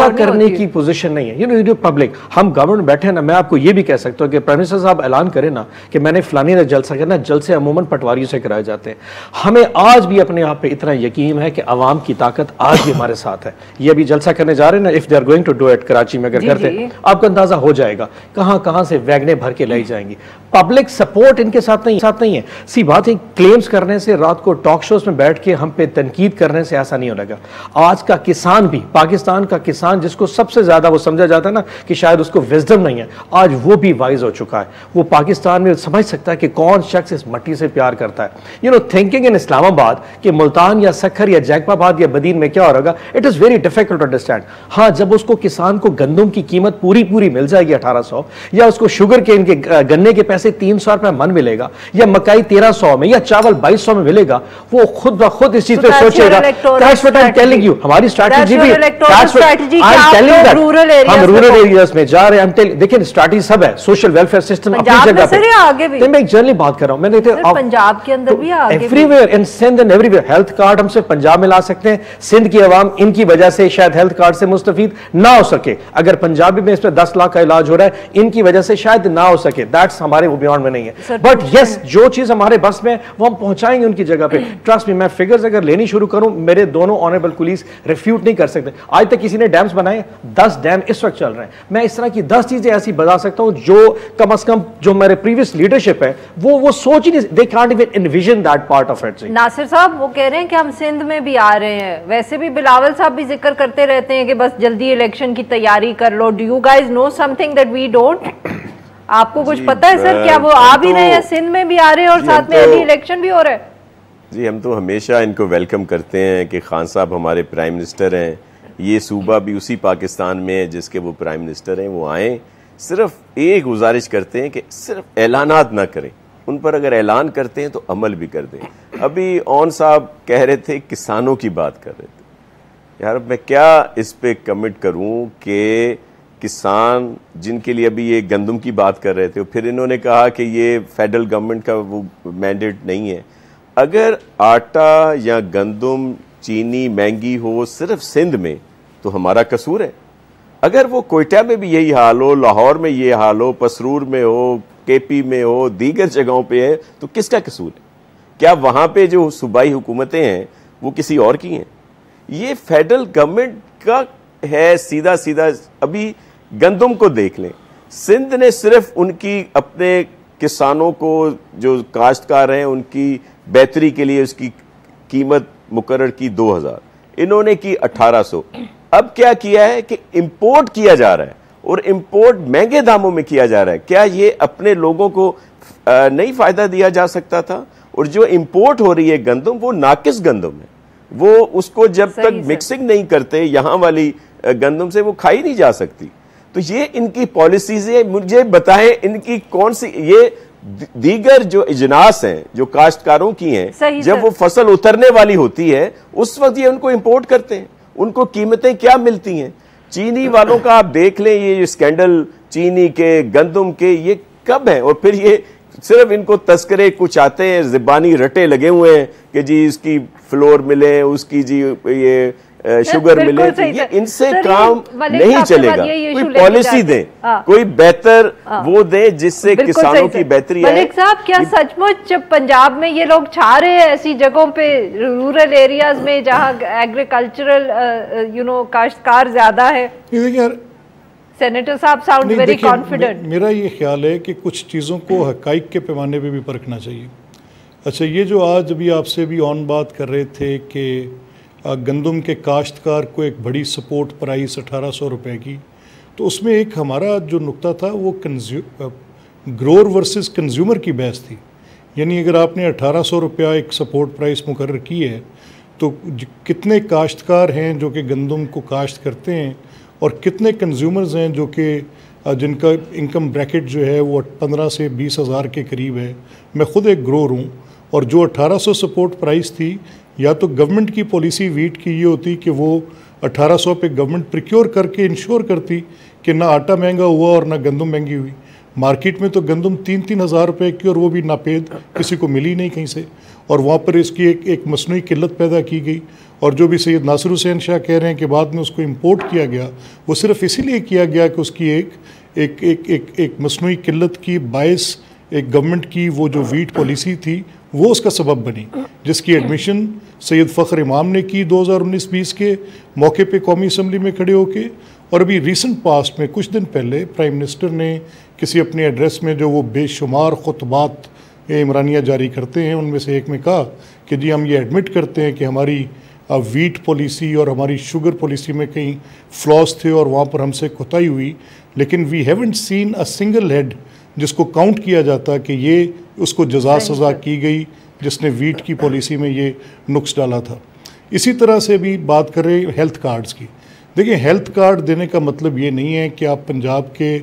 S3: करने की पोजीशन नहीं है। यू नो पब्लिक, हम गवर्नमेंट बैठे ना, मैं आपको ये भी कह सकता हूँ कि प्राइम मिनिस्टर साहब ऐलान करें ना कि मैंने फलानी ने जलसा करना, जलसे अमूमन पटवारियों से कराए जाते हैं। हमें आज भी अपने आप पे इतना यकीन है कि अवाम की ताकत आज भी हमारे साथ है। ये अभी जलसा करने जा रहे हैं ना, if they are going to do it Karachi में, अगर करते हैं आपको अंदाजा हो जाएगा कहां कहां से वैगने भर के लाई जाएंगी। पब्लिक सपोर्ट इनके साथ नहीं है। सी बात है, क्लेम्स करने से, रात को टॉक शोज में बैठ के हम पे तनकीद करने से ऐसा नहीं होगा। आज का किसान भी, पाकिस्तान का किसान जिसको सबसे ज्यादा वो समझा जाता है ना कि शायद उसको विजडम नहीं है, आज वो भी वाइज हो चुका है। वो पाकिस्तान में समझ सकता है कि कौन शख्स इस मट्टी से प्यार करता है। You know, thinking in Islamabad कि मुल्तान या सखर या जैकबाबाद या बदीन में क्या होगा, it is very difficult to understand. हाँ, जब उसको किसान को गंदम की कीमत पूरी मिल जाएगी 1800, या उसको शुगर के इनके गन्ने के पैसे 300 रुपए मन मिलेगा, या मकाई 1300 में, या चावल 2200 में मिलेगा, वो खुद ब खुद इस चीज पे सोचेगा। That's what I'm telling you, हमारी स्ट्रैटेजी भी, हम रूरल एरियाज में जा रहे हैं। देखिए स्ट्रैटेजी सब है, सोशल वेलफेयर सिस्टम अपनी जगह पे, आगे भी मैं एक जनरली बात कर रहा हूं। मैंने
S1: पंजाब के अंदर भी आगे,
S3: everywhere in Sindh and everywhere. Health card हम सिर्फ पंजाब में ला सकते हैं। सिंध की आवाम इनकी वजह से शायद हेल्थ कार्ड से मुस्तफीद ना हो सके। अगर पंजाबी में इस पर 10 लाख का इलाज हो रहा है, इनकी वजह से शायद ना हो सके। दैट्स हमारे बियॉन्ड में नहीं है। बट यस, जो चीज हमारे बस में, है वो हम पहुंचाएंगे उनकी जगह पे। ट्रस्ट मी, मैं फिगर्स अगर लेनी शुरू करूं, मेरे दोनों ऑनरेबल कुलीग्स रिफ्यूट नहीं कर सकते। आज तक किसी ने डैम्स बनाए? 10 डैम इस वक्त चल रहे हैं। मैं इस तरह की 10 चीजें ऐसी बता सकता हूं जो कम से कम जो मेरे प्रीवियस लीडरशिप है वो सोच ही नहीं, they can't even envision that part of it.
S1: Nasir साहब वो कह रहे हैं कि हम सिंध में भी आ रहे हैं, वैसे भी बिलावल साहब भी जिक्र करते रहते हैं कि बस जल्दी इलेक्शन की तैयारी कर लो। Do you guys know something that we don't? आपको कुछ पता है सर? क्या वो आ भी रहे हैं, सिंध में भी आ रहे हैं और साथ में अभी इलेक्शन भी हो रहा है?
S4: जी, हम तो हमेशा इनको वेलकम करते हैं कि खान साहब हमारे प्राइम मिनिस्टर हैं, ये सूबा भी उसी पाकिस्तान में है जिसके वो प्राइम मिनिस्टर हैं, वो आए। सिर्फ एक गुजारिश करते हैं कि सिर्फ ऐलानात ना करें, उन पर अगर ऐलान करते हैं तो अमल भी कर दें। अभी ऑन साहब कह रहे थे, किसानों की बात कर रहे थे। यार मैं क्या इस पे कमिट करूं कि किसान जिनके लिए अभी ये गंदम की बात कर रहे थे, फिर इन्होंने कहा कि ये फेडरल गवर्नमेंट का वो मैंडेट नहीं है। अगर आटा या गंदम चीनी महंगी हो सिर्फ सिंध में तो हमारा कसूर है। अगर वो कोयटा में भी यही हाल हो, लाहौर में ये हाल हो, पसरूर में हो, केपी में हो, दीगर जगहों पे है, तो किसका कसूर है? क्या वहां पे जो सूबाई हुकूमतें हैं वो किसी और की हैं? ये फेडरल गवर्नमेंट का है सीधा सीधा। अभी गंदम को देख लें, सिंध ने सिर्फ उनकी अपने किसानों को जो काश्तकार हैं उनकी बेहतरी के लिए उसकी कीमत मुकर्रर की 2000, इन्होंने की 1800। अब क्या किया है कि इंपोर्ट किया जा रहा है और इंपोर्ट महंगे दामों में किया जा रहा है। क्या ये अपने लोगों को नहीं फायदा दिया जा सकता था? और जो इंपोर्ट हो रही है गंदम वो नाकिस गंदम है, वो उसको जब तक मिक्सिंग नहीं करते यहाँ वाली गंदम से वो खाई नहीं जा सकती। तो ये इनकी पॉलिसीज है। मुझे बताएं इनकी कौन सी ये दीगर जो इजनास हैं जो काश्तकारों की हैं, जब वो फसल उतरने वाली होती है उस वक्त ये उनको इंपोर्ट करते हैं। उनको कीमतें क्या मिलती हैं? चीनी वालों का आप देख लें, ये स्कैंडल चीनी के गंदम के ये कब है? और फिर ये सिर्फ इनको तस्करे कुछ आते हैं, ज़बानी रटे लगे हुए हैं कि जी इसकी फ्लोर मिले, उसकी जी ये शुगर मिले। तो ये इनसे काम नहीं चलेगा। कोई पॉलिसी दें, कोई बेहतर वो दें जिससे किसानों की बेहतरी आए।
S1: मलिक साहब, क्या सचमुच पंजाब में ये लोग चाह रहे हैं ऐसी जगहों पे, रूरल एरियाज में जहां एग्रीकल्चरल काश्तकार ज्यादा है? सेनेटर साहब साउंड वेरी कॉन्फिडेंट।
S5: मेरा ये ख्याल है कि कुछ चीज़ों को हकाइक के पैमाने पे भी परखना चाहिए। अच्छा, ये जो आज अभी आपसे भी ऑन बात कर रहे थे कि गंदम के काश्तकार को एक बड़ी सपोर्ट प्राइस 1800 रुपए की, तो उसमें एक हमारा जो नुक्ता था वो ग्रोअर वर्सेस कंज्यूमर की बहस थी। यानी अगर आपने 1800 रुपया एक सपोर्ट प्राइस मुकर्रर की है तो कितने काश्तकार हैं जो कि गंदम को काश्त करते हैं और कितने कंज्यूमर्स हैं जो कि जिनका इनकम ब्रैकेट जो है वो 15 से 20 हज़ार के करीब है। मैं ख़ुद एक ग्रोअर हूँ और जो 1800 सपोर्ट प्राइस थी, या तो गवर्नमेंट की पॉलिसी वीट की ये होती कि वो 1800 पे गवर्नमेंट प्रिक्योर करके इंश्योर करती कि ना आटा महंगा हुआ और ना गंदम महंगी हुई। मार्केट में तो गंदम 3-3 हज़ार रुपये की और वो भी नापेद, किसी को मिली नहीं कहीं से, और वहाँ पर इसकी एक मसनूई किल्लत पैदा की गई। और जो भी सैयद नासिर हुसैन शाह कह रहे हैं कि बाद में उसको इंपोर्ट किया गया, वो सिर्फ इसीलिए किया गया कि उसकी एक मसनूई किल्लत की बायस एक गवर्नमेंट की वो जो वीट पॉलिसी थी वो उसका सबब बनी, जिसकी एडमिशन सैयद फ़ख्र इमाम ने की 2019-20 के मौके पे कौमी असम्बली में खड़े होके। और अभी रिसेंट पास्ट में कुछ दिन पहले प्राइम मिनिस्टर ने किसी अपने एड्रेस में जो वो बेशुमार खुतबात इमरानिया जारी करते हैं, उनमें से एक में कहा कि जी हम ये एडमिट करते हैं कि हमारी वीट पॉलिसी और हमारी शुगर पॉलिसी में कहीं फ्लॉज थे और वहाँ पर हमसे कोताही हुई, लेकिन we haven't seen a single head जिसको काउंट किया जाता कि ये उसको जज़ा सज़ा की गई जिसने वीट की पॉलिसी में ये नुक्स डाला था। इसी तरह से भी बात कर रहे हेल्थ कार्ड्स की। देखिए, हेल्थ कार्ड देने का मतलब ये नहीं है कि आप पंजाब के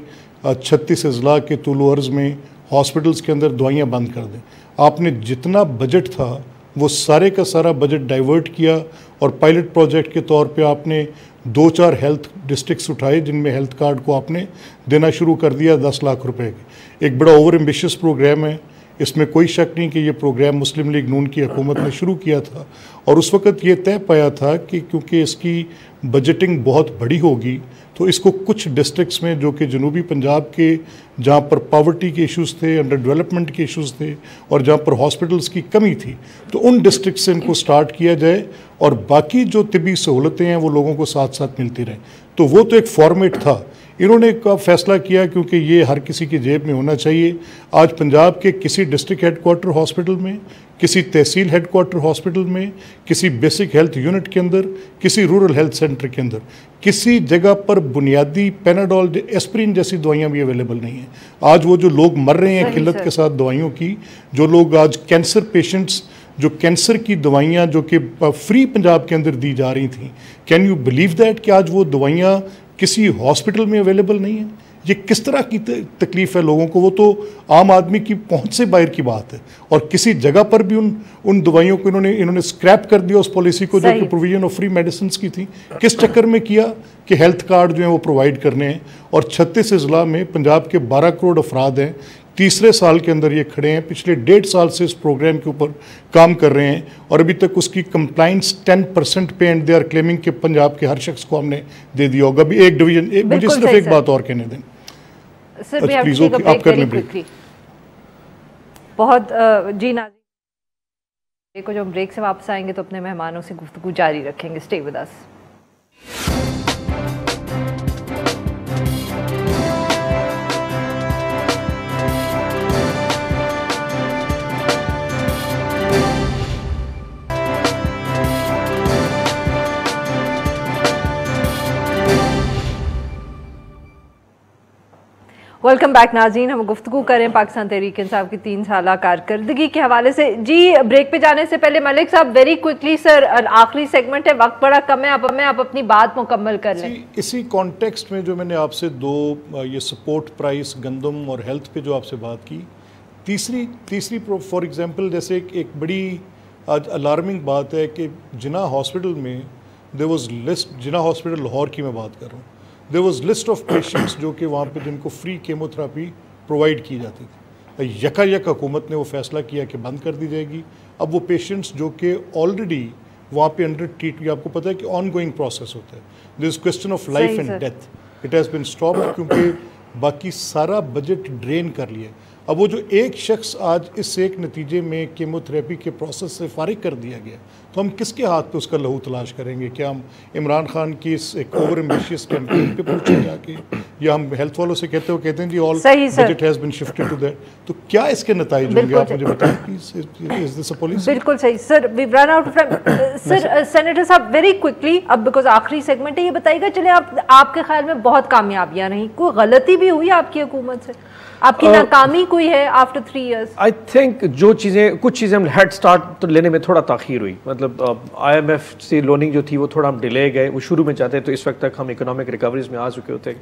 S5: 36 अजला के तुल अर्ज़ में हॉस्पिटल्स के अंदर दवाइयाँ बंद कर दें। आपने जितना बजट था वो सारे का सारा बजट डाइवर्ट किया और पायलट प्रोजेक्ट के तौर पे आपने 2-4 हेल्थ डिस्ट्रिक्ट्स उठाए जिनमें हेल्थ कार्ड को आपने देना शुरू कर दिया 10 लाख रुपए के। एक बड़ा ओवर एम्बिशियस प्रोग्राम है, इसमें कोई शक नहीं कि ये प्रोग्राम मुस्लिम लीग नून की हुकूमत ने शुरू किया था और उस वक़्त ये तय पाया था कि क्योंकि इसकी बजटिंग बहुत बड़ी होगी तो इसको कुछ डिस्ट्रिक्ट्स में, जो कि जनूबी पंजाब के, जहाँ पर पावर्टी के इश्यूज़ थे, अंडर डेवलपमेंट के इश्यूज़ थे और जहाँ पर हॉस्पिटल्स की कमी थी, तो उन डिस्ट्रिक्ट से इनको स्टार्ट किया जाए और बाकी जो तिबी सहूलतें हैं वो लोगों को साथ साथ मिलती रहें। तो वो तो एक फॉर्मेट था। इन्होंने एक फैसला किया क्योंकि ये हर किसी की जेब में होना चाहिए। आज पंजाब के किसी डिस्ट्रिक्ट हेडक्वार्टर हॉस्पिटल में, किसी तहसील हेडक्वार्टर हॉस्पिटल में, किसी बेसिक हेल्थ यूनिट के अंदर, किसी रूरल हेल्थ सेंटर के अंदर, किसी जगह पर बुनियादी पेनाडोल, एस्प्रिन जैसी दवाइयाँ भी अवेलेबल नहीं हैं। आज वो जो लोग मर रहे हैं किल्लत के साथ दवाइयों की, जो लोग आज कैंसर पेशेंट्स, जो कैंसर की दवाइयाँ जो कि फ्री पंजाब के अंदर दी जा रही थी, कैन यू बिलीव दैट कि आज वो दवाइयाँ किसी हॉस्पिटल में अवेलेबल नहीं है? ये किस तरह की तकलीफ है लोगों को? वो तो आम आदमी की पहुंच से बाहर की बात है। और किसी जगह पर भी उन दवाइयों को इन्होंने स्क्रैप कर दिया, उस पॉलिसी को जो कि प्रोविजन ऑफ फ्री मेडिसिन की थी। किस चक्कर में किया कि हेल्थ कार्ड जो है वो प्रोवाइड करने हैं। और 36 ज़िला में पंजाब के 12 करोड़ अफराद हैं, तीसरे साल के अंदर ये खड़े हैं, पिछले 1.5 साल से इस प्रोग्राम के ऊपर काम कर रहे हैं और अभी तक उसकी कंप्लाइंस 10% पे, एंड दे आर क्लेमिंग कि पंजाब के हर शख्स को हमने दे दिया होगा। अभी एक डिवीजन, मुझे सिर्फ एक बात और कहने दें
S1: सर,
S5: प्लीज, आप कर लें ब्रेक।
S1: बहुत जी नाज़रीन को, जो हम ब्रेक से वापस आएंगे तो अपने मेहमानों से गुफ्तगू जारी रखेंगे। Stay with us. Welcome back नाज़रीन। हम गुफ्तगू करें पाकिस्तान तहरीक इंसाफ की 3 साला कारकर्दगी के हवाले से। जी ब्रेक पे जाने से पहले मलिक साहब वेरी क्विकली सर, आखिरी सेगमेंट है, वक्त बड़ा कम है, आप अपनी बात मुकम्मल कर लें।
S5: इसी कॉन्टेक्स्ट में जो मैंने आपसे ये सपोर्ट प्राइस गंदम और हेल्थ पे जो आपसे बात की, तीसरी फॉर एग्जांपल जैसे एक बड़ी आज अलार्मिंग बात है कि जिना हॉस्पिटल में there was list, Jinnah hospital Lahore की मैं बात कर रहा हूँ, there was list of patients जो कि वहाँ पे जिनको फ्री केमोथेरेपी प्रोवाइड की जाती थी। यकायक हुकूमत ने वो फैसला किया कि बंद कर दी जाएगी। अब वो पेशेंट्स जो कि ऑलरेडी वहाँ पे अंडर ट्रीटमेंट, आपको पता है कि ऑन गोइंग प्रोसेस होता है, this is question of life and death, it has been stopped क्योंकि बाकी सारा बजट ड्रेन कर लिया। अब वो जो एक शख्स आज इस एक नतीजे में केमोथेरेपी के प्रोसेस से फारिग कर दिया गया, तो हम किसके हाथ पे उसका लहू तलाश करेंगे? क्या हम इमरान खान की इस एक ओवर एम्बिशियस कैंपेन पे पहुंचेंगे आके, या हम हेल्थ वालों से कहते हैं जी all budget has been shifted to that? तो क्या इसके नतीजे होंगे, आप मुझे बताएं please. Is this a policy?
S1: बिल्कुल सही sir, we run out of time. Sir senator साहब वेरी क्विकली, अब बिकॉज आखिरी सेगमेंट है, ये बताइएगा चले आपके ख्याल में बहुत कामयाबियां रही, कोई गलती भी हुई आपकी हुकूमत से, आपकी नाकामी कोई है आफ्टर 3 इयर्स?
S3: आई थिंक कुछ चीज़ें हम हेड स्टार्ट तो लेने में थोड़ा ताख़ीर हुई, मतलब IMF से लोनिंग जो थी वो थोड़ा हम डिले गए, वो शुरू में चाहते तो इस वक्त तक हम इकोनॉमिक रिकवरीज में आ चुके होते,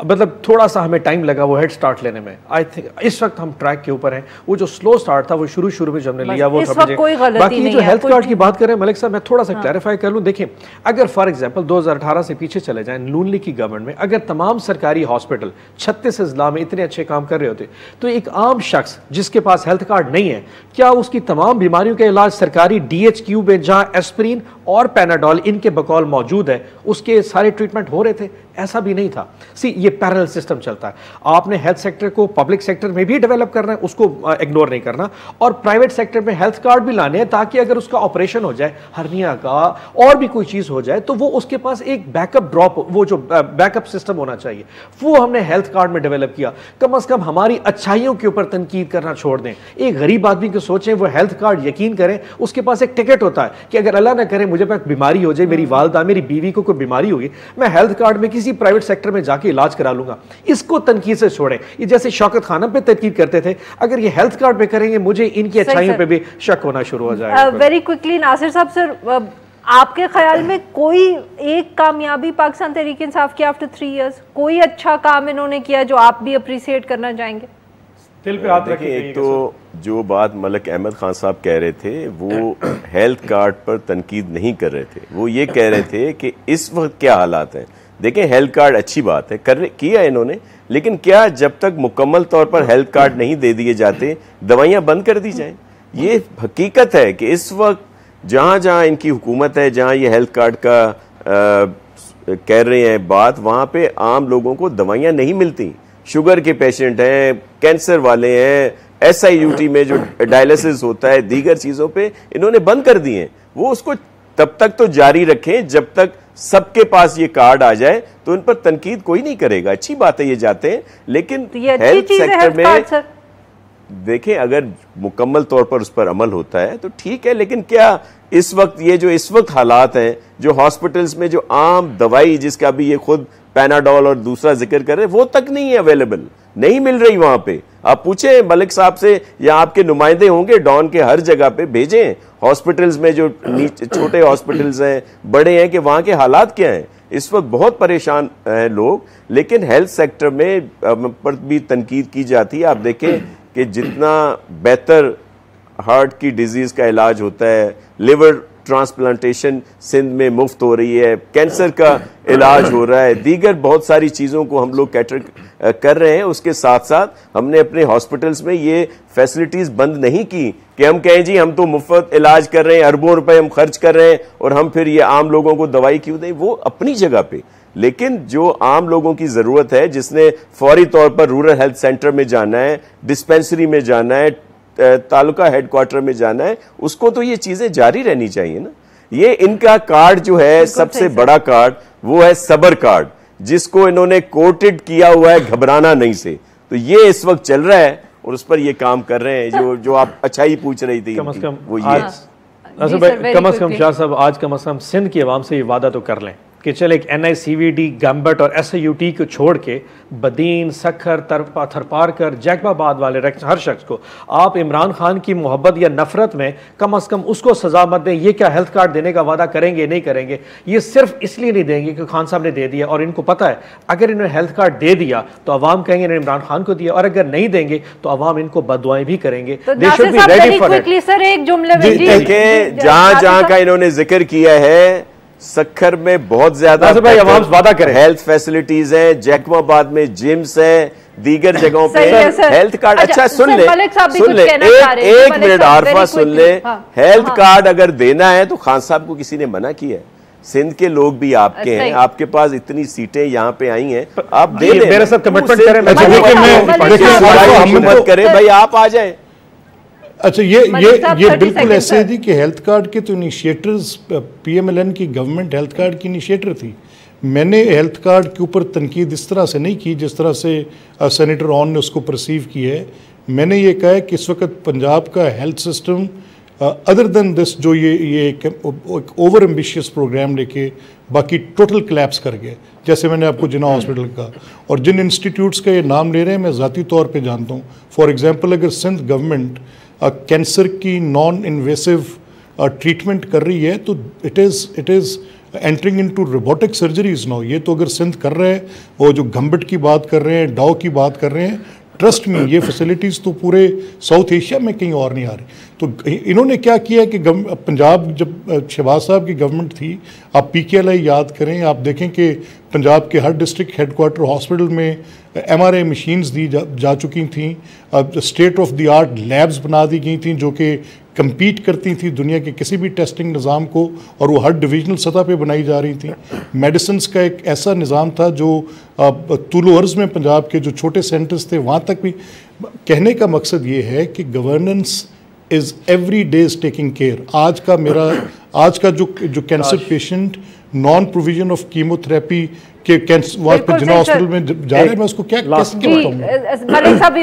S3: मतलब थोड़ा सा हमें टाइम लगा वो हेड स्टार्ट लेने में। आई थिंक इस वक्त हम ट्रैक के ऊपर हैं। वो जो स्लो स्टार्ट था वो शुरू में जो हमने लिया वो बाकी जो हेल्थ कार्ड की बात करें मलिक साहब, मैं थोड़ा सा क्लैरिफाई कर लूँ। देखें, अगर फॉर एग्जाम्पल 2018 से पीछे चले जाएं, नून लीग की गवर्नमेंट में अगर तमाम सरकारी हॉस्पिटल 36 अजला में इतने अच्छे काम कर रहे होते, तो एक आम शख्स जिसके पास हेल्थ कार्ड नहीं है, क्या उसकी तमाम बीमारियों का इलाज सरकारी DHQ में जहां एस्प्रिन और पैनाडोल इनके बकौल मौजूद है उसके सारे ट्रीटमेंट हो रहे थे? ऐसा भी नहीं था। ये पैरेलल सिस्टम चलता है। आपने हेल्थ सेक्टर को पब्लिक सेक्टर में भी डेवलप करना है, उसको इग्नोर नहीं करना, और प्राइवेट सेक्टर में हेल्थ कार्ड भी लाने हैं ताकि अगर उसका ऑपरेशन हो जाए, हर्निया का और भी कोई चीज हो जाए, तो वो उसके पास एक बैकअप ड्रॉप, वो जो बैकअप सिस्टम होना चाहिए, वो हमने हेल्थ कार्ड में डेवलप किया। कम से कम हमारी अच्छाइयों के ऊपर तनकीद करना छोड़ दें। एक गरीब आदमी को सोचें, वो हेल्थ कार्ड यकीन करें, उसके पास एक टिकट होता है कि अगर अल्लाह ना करे मुझे पास बीमारी हो जाए, मेरी वालदा, मेरी बीवी को कोई बीमारी होगी, मैं हेल्थ कार्ड में किसी प्राइवेट सेक्टर में जाके इलाज करा लूंगा। इसको तनकीद से छोड़ें। ये जैसे शौकत खानम पे तनकीद करते थे, अगर ये हेल्थ कार्ड पे करेंगे मुझे इनकी अच्छाइयों पे भी शक होना शुरू हो जाएगा।
S1: वेरी क्विकली नासिर साहब, सर आपके ख्याल में कोई एक कामयाबी पाकिस्तान तहरीक इंसाफ की आफ्टर 3 इयर्स, कोई अच्छा काम इन्होंने किया जो आप भी अप्रिशिएट करना चाहेंगे?
S3: दिल पे हाथ रखिए।
S4: एक तो जो बात मलिक अहमद खान साहब कह रहे थे वो हेल्थ कार्ड पर तनकीद नहीं कर रहे थे, वो ये कह रहे थे कि इस वक्त क्या हालात हैं। देखें, हेल्थ कार्ड अच्छी बात है, किया इन्होंने, लेकिन क्या जब तक मुकम्मल तौर पर हेल्थ कार्ड नहीं दे दिए जाते दवाइयाँ बंद कर दी जाएं? ये हकीकत है कि इस वक्त जहाँ जहाँ इनकी हुकूमत है, जहाँ ये हेल्थ कार्ड का कर रहे हैं बात, वहां पे आम लोगों को दवाइयां नहीं मिलती। शुगर के पेशेंट हैं, कैंसर वाले हैं, SIUT में जो डायलिसिस होता है, दीगर चीजों पे इन्होंने बंद कर दिए हैं। वो उसको तब तक तो जारी रखें जब तक सबके पास ये कार्ड आ जाए, तो उन पर तनकीद कोई नहीं करेगा। अच्छी बात है ये जाते हैं, लेकिन हेल्थ सेक्टर में देखें अगर मुकम्मल तौर पर उस पर अमल होता है तो ठीक है, लेकिन क्या इस वक्त ये जो इस वक्त हालात हैं, जो हॉस्पिटल्स में जो आम दवाई जिसका भी ये खुद पैनाडोल और दूसरा जिक्र कर रहे हैं, वो तक नहीं है अवेलेबल, नहीं मिल रही वहां पे। आप पूछें मलिक साहब से या आपके नुमाइंदे होंगे डॉन के, हर जगह पे भेजें हॉस्पिटल्स में, जो छोटे हॉस्पिटल्स हैं, बड़े हैं, कि वहां के हालात क्या हैं। इस वक्त बहुत परेशान हैं लोग, लेकिन हेल्थ सेक्टर में पर भी तनकीद की जाती है। आप देखें कि जितना बेहतर हार्ट की डिजीज का इलाज होता है, लिवर ट्रांसप्लांटेशन सिंध में मुफ्त हो रही है, कैंसर का इलाज हो रहा है, दीगर बहुत सारी चीज़ों को हम लोग कैटर कर रहे हैं। उसके साथ साथ हमने अपने हॉस्पिटल्स में ये फैसिलिटीज़ बंद नहीं की कि हम कहें जी हम तो मुफ्त इलाज कर रहे हैं, अरबों रुपए हम खर्च कर रहे हैं और हम फिर ये आम लोगों को दवाई क्यों दें। वो अपनी जगह पे, लेकिन जो आम लोगों की ज़रूरत है, जिसने फौरी तौर पर रूरल हेल्थ सेंटर में जाना है, डिस्पेंसरी में जाना है, तालुका हेडक्वार्टर में जाना है, उसको तो ये चीजें जारी रहनी चाहिए ना। ये इनका कार्ड जो है सबसे बड़ा कार्ड, वो है सबर कार्ड, जिसको इन्होंने कोटेड किया हुआ है घबराना नहीं से। तो ये इस वक्त चल रहा है और उस पर ये काम कर रहे हैं। जो आप अच्छा ही पूछ रही थी,
S3: कम से कम
S4: वो ये
S3: कम से कम शाह साहब आज कम से कम सिंध की आवाम से ये वादा तो कर लें कि चल एक NICVD, गम्बट और SIUT को छोड़ के बदीन, सखर, थरपारकर, जैकबाबाद वाले हर शख्स को आप इमरान खान की मोहब्बत या नफरत में कम से कम उसको सजा मत दें। ये क्या हेल्थ कार्ड देने का वादा करेंगे, नहीं करेंगे, ये सिर्फ इसलिए नहीं देंगे कि खान साहब ने दे दिया और इनको पता है अगर इन्होंने हेल्थ कार्ड दे दिया तो अवाम कहेंगे इन्होंने इमरान खान को दिया, और अगर नहीं देंगे तो अवाम इनको बददुआएं भी करेंगे।
S4: जहां जहां का इन्होंने जिक्र किया है, सखर में बहुत ज्यादा
S3: वादा करें,
S4: हेल्थ फैसिलिटीज हैं, जैकबाबाद में जिम्स हैं, दीगर जगहों पे हेल्थ कार्ड। अच्छा सुन ले एक मिनट आरफा सुन ले, हेल्थ कार्ड अगर देना है तो खान साहब को किसी ने मना किया है? सिंध के लोग भी आपके हैं, आपके पास इतनी सीटें यहाँ पे आई हैं, आप दे दें, मेरे साथ कमिटमेंट करें, मत करें भाई, आप आ जाए।
S5: अच्छा ये बिल्कुल ऐसे थी कि हेल्थ कार्ड के तो इनिशिएटर्स PMLN की गवर्नमेंट हेल्थ कार्ड की इनिशिएटर थी। मैंने हेल्थ कार्ड के ऊपर तनकीद इस तरह से नहीं की जिस तरह से सेनेटर ऑन ने उसको परसीव किया है। मैंने ये कहा है कि इस वक्त पंजाब का health system other than this जो ये एक ओवर एम्बिशियस प्रोग्राम लेके बाकी टोटल क्लैप्स कर गए। जैसे मैंने आपको जिना हॉस्पिटल का और जिन इंस्टीट्यूट्स का ये नाम ले रहे हैं मैं ज़ाती तौर पे जानता हूँ। फॉर एग्जांपल अगर सिंध गवर्नमेंट कैंसर की नॉन इन्वेसिव ट्रीटमेंट कर रही है तो it is entering into robotic surgeries now. ये तो अगर सिंध कर रहे हैं, वो जो गम्बट की बात कर रहे हैं, डाउ की बात कर रहे हैं, ट्रस्ट में ये फैसिलिटीज़ तो पूरे साउथ एशिया में कहीं और नहीं आ रही। तो इन्होंने क्या किया कि पंजाब जब शहबाज साहब की गवर्नमेंट थी, आप PKLI याद करें, आप देखें कि पंजाब के हर डिस्ट्रिक्ट हेडक्वार्टर हॉस्पिटल में MRI मशीन्स दी जा चुकी थी, state of the art labs बना दी गई थी जो कि compete करती थी दुनिया के किसी भी टेस्टिंग निज़ाम को, और वो हर डिविजनल सतह पे बनाई जा रही थी। मेडिसिन्स का एक ऐसा निज़ाम था जो तुलो अर्ज़ में पंजाब के जो छोटे सेंटर्स थे वहाँ तक भी। कहने का मकसद ये है कि governance is every day is taking care. आज का जो cancer patient non provision of chemotherapy के जिना हॉस्पिटल में जा रहे हैं, मैं उसको क्या
S1: मलिक साहब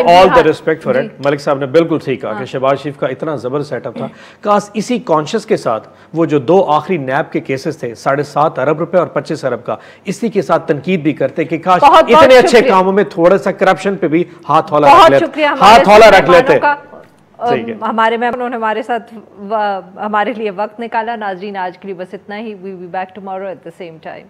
S3: all the respect for it. Malik साहब ने बिल्कुल सही कहा कि शहबाज शरीफ का इतना जबरदस्त सेटअप था। काश इसी कॉन्शियस के साथ वो जो 2 आखिरी नैब के केसेस थे 7.5 अरब रुपए और 25 अरब का, इसी के साथ तनकीद भी करते कि काश इतने अच्छे कामों में थोड़ा सा करप्शन पे भी हाथ हौला रख लेते।
S1: हमारे में उन्होंने हमारे साथ हमारे लिए वक्त निकाला। नाजरीन आज के लिए बस इतना ही। We be back tomorrow at the same time.